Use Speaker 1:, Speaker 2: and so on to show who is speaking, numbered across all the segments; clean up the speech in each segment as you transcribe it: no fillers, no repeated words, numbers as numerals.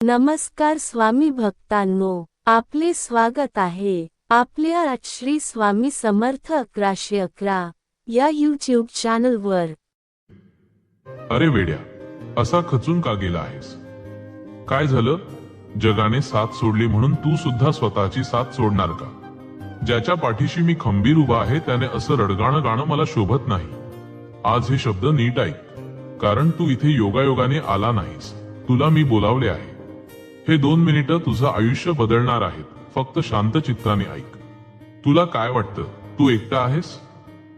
Speaker 1: नमस्कार स्वामी भक्तांनो, आपले स्वागत आहे आपल्या श्री स्वामी समर्थ 1111 या YouTube चॅनलवर।
Speaker 2: अरे वेड्या, असा खचून का गेला आहेस? काय झालं? जगाने साथ सोडली म्हणून तू सुद्धा स्वतःची साथ सोडणार का? ज्याच्या पाठीशी मी खंबीर उभा आहे त्याने असं रडगाणं गाणं मला शोभत नाही। आज हे शब्द नीट ऐक, कारण तू इथे योगायोगाने आला नाहीस, तुला मी बोलावले आहे। हे 2 मिनिटं तुझं आयुष्य बदलणार आहेत, फक्त शांत चित्ताने ऐक। तुला काय वाटतं, तू एकटा आहेस?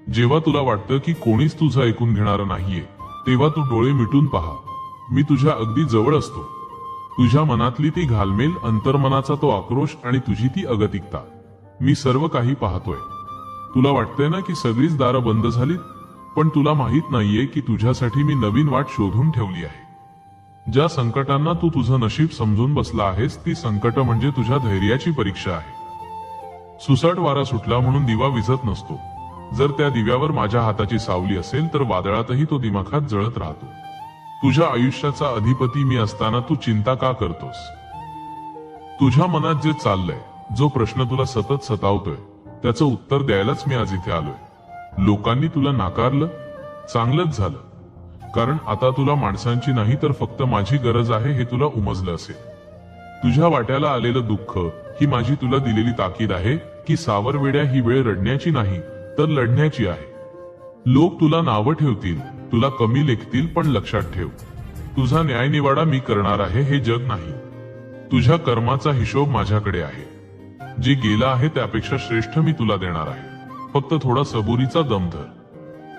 Speaker 2: जेव्हा तुला वाटतं की कोणीच तुझं ऐकून घेणार नाहीये, तेव्हा तू डोळे मिटून पहा, मी तुझ्या अगदी जवळ असतो। तुझ्या मनातली ती घालमेल, अंतर्मनाचा तो आक्रोश आणि तुझी ती अगतिकता, मी सर्व काही पाहतोय। तुला वाटतंय ना की सगळीच दारं बंद झालीत, पण तुला माहित नाहीये की तुझ्यासाठी मी नवीन वाट शोधून ठेवली आहे। ज्या संकटांना तू तुझं नशीब समजून बसला आहेस, ती संकट म्हणजे तुझ्या धैर्याची परीक्षा आहे। सुसाट वारा सुटला म्हणून दिवा विझत नसतो, जर त्या दिव्यावर माझ्या हाताची सावली असेल तर वादळातही तो दिमाखात जळत राहतो। तुझ्या आयुष्याचा अधिपती मी असताना तू चिंता का करतोस? तुझ्या मनात जे चाललंय, जो प्रश्न तुला सतत सतावतोय, त्याचं उत्तर द्यायलाच मी आज इथे आलोय। लोकांनी तुला नाकारलं, चांगलंच झालं, कारण आता तुला माणसांची नाही तर फक्त माझी गरज आहे हे तुला उमजलं असेल। तुझ्या वाट्याला आलेलं दुःख ही माझी तुला दिलेली ताकीद आहे की सावर वेड्या, ही वेळ रडण्याची नाही तर लढण्याची आहे। लोक तुला नावं ठेवतील, तुला कमी लेखतील, पण लक्षात ठेव, तुझा न्यायनिवाडा मी करणार आहे, हे जग नाही। तुझ्या कर्माचा हिशोब माझ्याकडे आहे, जे गेलं आहे त्यापेक्षा श्रेष्ठ मी तुला देणार आहे। फक्त थोडा सबुरीचा दम धर।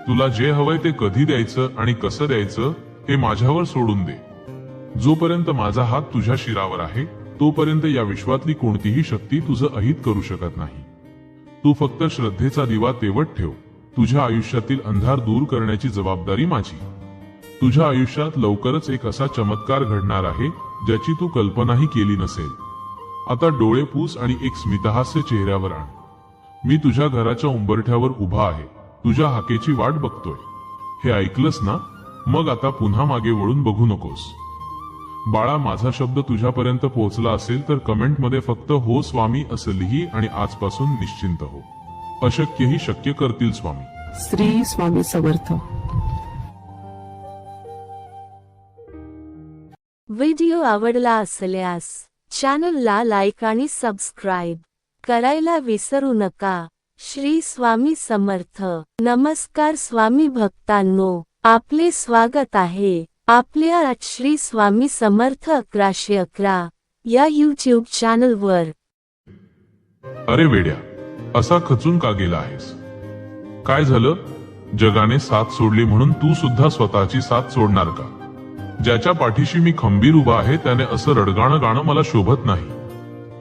Speaker 2: तुला जे हवंय ते कधी द्यायचं आणि कसं द्यायचं हे माझ्यावर सोडून दे। जोपर्यंत माझा हात तुझ्या शिरावर आहे, तोपर्यंत या विश्वातली कोणतीही शक्ती तुझं अहित करू शकत नाही। तू फक्त श्रद्धेचा दिवा तेवत ठेव, तुझ्या आयुष्यातील अंधार दूर करण्याची जबाबदारी माझी। तुझ्या आयुष्यात लवकरच एक असा चमत्कार घडणार आहे ज्याची तू कल्पनाही केली नसेल। आता डोळे पुस आणि एक स्मितहास्य चेहऱ्यावर आण। मी तुझ्या घराच्या उंबरठ्यावर उभा आहे, तुझ्या हाकेची वाट बघतोय। हे ऐकलंस ना? मग आता पुन्हा मागे वळून बघू नकोस। बाळा, माझा शब्द तुझ्यापर्यंत पोहोचला असेल तर कमेंटमध्ये फक्त हो स्वामी असं लिही आणि आजपासून निश्चिंत हो। अशक्यही शक्य करतील स्वामी।
Speaker 3: श्री स्वामी समर्थ।
Speaker 1: व्हिडिओ आवडला असल्यास चॅनलला लाईक आणि सबस्क्राईब करायला विसरू नका। श्री स्वामी समर्थ। नमस्कार स्वामी भक्तांनो, आपले स्वागत आहे आपल्या श्री स्वामी समर्थ 1111 या YouTube चॅनलवर।
Speaker 2: अरे वेड्या, असा खचून का गेला आहेस? काय झालं? जगाने साथ सोडली म्हणून तू सुद्धा स्वतःची साथ सोडणार का? ज्याच्या पाठीशी मी खंबीर उभा आहे त्याने असं रडगाणं गाणं मला शोभत नाही।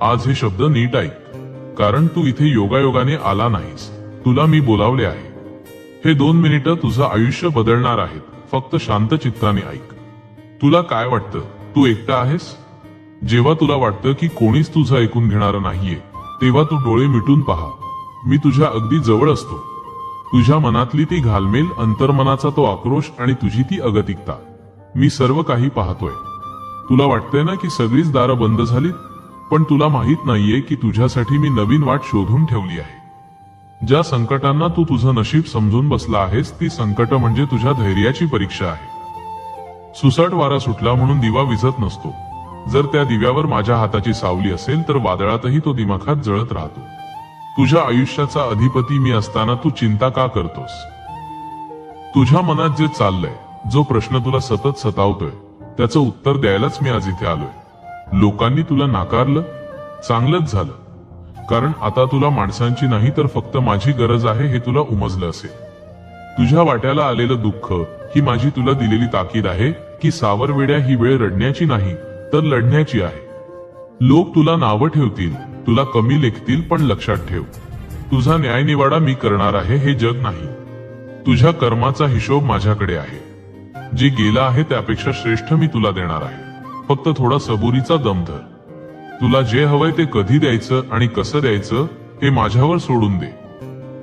Speaker 2: आज हे शब्द नीट ऐक, कारण तू इथे योगायोगाने आला नाहीस, तुला मी बोलावले आहे। हे 2 मिनिटं तुझं आयुष्य बदलणार आहेत, फक्त शांत चित्ताने ऐक। तुला काय वाटतं, तू एकटा आहेस? जेव्हा तुला वाटतं की कोणीच तुझं ऐकून घेणार नाहीये, तेव्हा तू डोळे मिटून पहा, मी तुझ्या अगदी जवळ असतो। तुझ्या मनातली ती घालमेल, अंतर्मनाचा तो आक्रोश आणि तुझी ती अगतिकता, मी सर्व काही पाहतोय। तुला वाटतंय ना की सगळीच दारं बंद झालीत, पण तुला माहित नाहीये की तुझ्यासाठी मी नवीन वाट शोधून ठेवली आहे। ज्या संकटांना तू तुझं नशीब समजून बसला आहेस, ती संकट म्हणजे तुझ्या धैर्याची परीक्षा आहे। सुसाट वारा सुटला म्हणून दिवा विझत नसतो, जर त्या दिव्यावर माझ्या हाताची सावली असेल तर वादळातही तो दिमाखात जळत राहतो। तुझ्या आयुष्याचा अधिपती मी असताना तू चिंता का करतोस? तुझ्या मनात जे चाललंय, जो प्रश्न तुला सतत सतावतोय, त्याचं उत्तर द्यायलाच मी आज इथे आलोय। लोकांनी तुला नाकारलं, चांगलंच झालं, कारण आता तुला माणसांची नाही तर फक्त माझी गरज आहे हे तुला उमजलं असेल। तुझ्या वाट्याला आलेलं दुःख ही माझी तुला दिलेली ताकीद आहे की सावर वेड्या, ही वेळ रडण्याची नाही तर लढण्याची आहे। लोक तुला नावं ठेवतील, तुला कमी लेखतील, पण लक्षात ठेव, तुझा न्यायनिवाडा मी करणार आहे, हे जग नाही। तुझ्या कर्माचा हिशोब माझ्याकडे आहे, जे गेलं आहे त्यापेक्षा श्रेष्ठ मी तुला देणार आहे। फक्त थोडा सबुरीचा दम धर। तुला जे हवंय ते कधी द्यायचं आणि कसं द्यायचं हे माझ्यावर सोडून दे।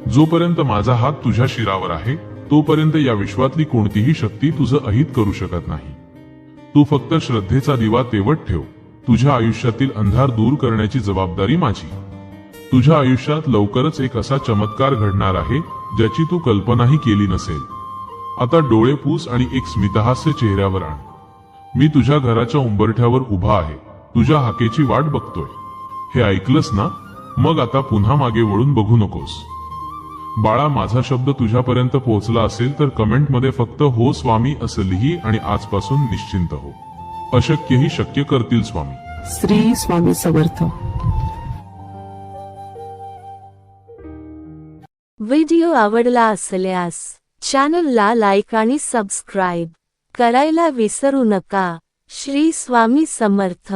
Speaker 2: जोपर्यंत माझा हात तुझ्या शिरावर आहे, तोपर्यंत या विश्वातली कोणतीही शक्ती तुझं अहित करू शकत नाही। तू फक्त श्रद्धेचा दिवा तेवत ठेव, तुझ्या आयुष्यातील अंधार दूर करण्याची जबाबदारी माझी. तुझ्या आयुष्यात लवकरच एक असा चमत्कार घडणार आहे ज्याची तू कल्पनाही केली नसेल. आता डोळे पुस आणि एक स्मितहास्य चेहऱ्यावर आण. मी तुझ्या घराच्या उंबरठ्यावर उभा आहे, तुझ्या हाकेची वाट बघतोय. हे ऐकलंस ना? मग आता पुन्हा मागे वळून बघू नकोस. बाळा, माझा शब्द तुझ्यापर्यंत पोहोचला असेल तर कमेंटमध्ये फक्त हो स्वामी असं लिही आणि आजपासून निश्चिंत हो. अशक्यही शक्य करतील स्वामी.
Speaker 3: श्री स्वामी समर्थ.
Speaker 1: व्हिडिओ आवडला असल्यास चॅनलला लाईक आणि सबस्क्राईब करायला विसरू नका. श्री स्वामी समर्थ.